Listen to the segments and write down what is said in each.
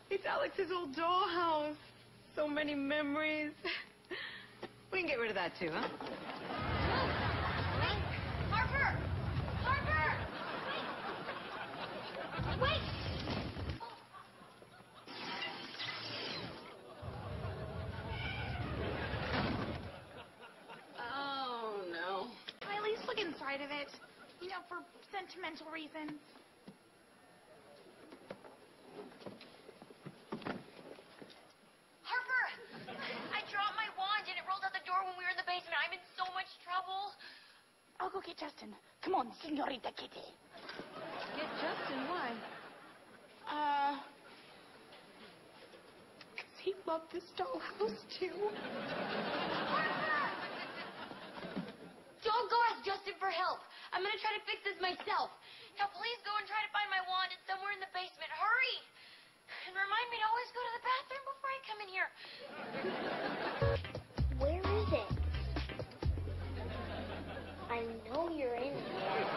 It's Alex's old dollhouse. So many memories. We can get rid of that too, huh? Wait! Harper! Harper! Wait! Oh, no. Can I at least look inside of it? You know, for sentimental reasons. Harper! I dropped my wand and it rolled out the door when we were in the basement. I'm in so much trouble. I'll go get Justin. Come on, Senorita Kitty. Get Justin? Why? Because he loved this dollhouse, too. Don't go ask Justin for help. I'm going to try to fix this myself. Now, please go and try to find my wand. It's somewhere in the basement. Hurry! And remind me to always go to the bathroom before I come in here. Where is it? I know you're in here.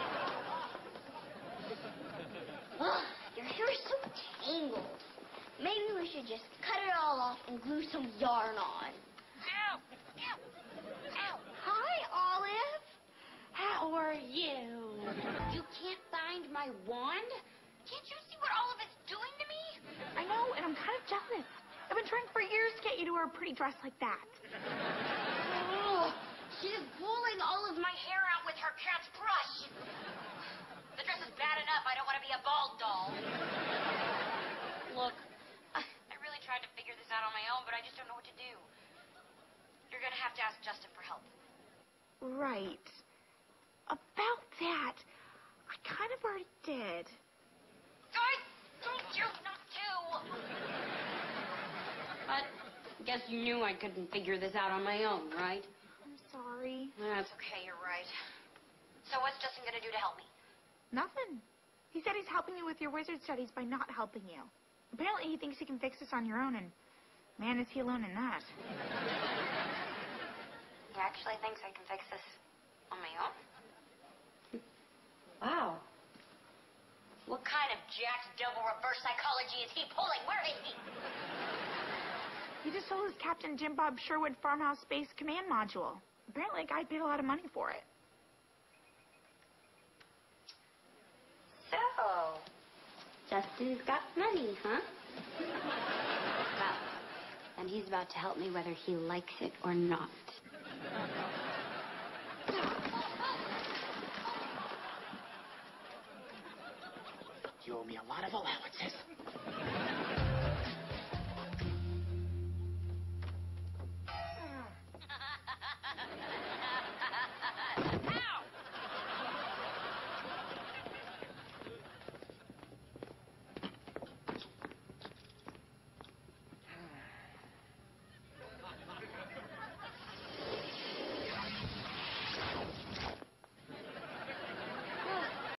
Ugh, your hair is so tangled. Maybe we should just cut it all off and glue some yarn on. Ow! Ow! Ow! Hi, Olive. How are you? You can't find my wand? Can't you see what Olive is doing to me? I know, and I'm kind of jealous. I've been trying for years to get you to wear a pretty dress like that. Ugh, she's pulling all of my hair out with her cat's brush. The dress is bad enough. I don't want to be a bald doll. Look, I really tried to figure this out on my own, but I just don't know what to do. You're going to have to ask Justin for help. Right. About that, I kind of already did. I told you not to. But I guess you knew I couldn't figure this out on my own, right? I'm sorry. That's okay, you're right. So what's Justin going to do to help me? Nothing. He said he's helping you with your wizard studies by not helping you. Apparently he thinks you can fix this on your own, and man, is he alone in that. He actually thinks I can fix this on my own? Wow. What kind of jacked double reverse psychology is he pulling? Where is he? He just sold his Captain Jim Bob Sherwood Farmhouse Space Command Module. Apparently a guy paid a lot of money for it. So, Justin's got money, huh? Well, and he's about to help me whether he likes it or not. You owe me a lot of allowances.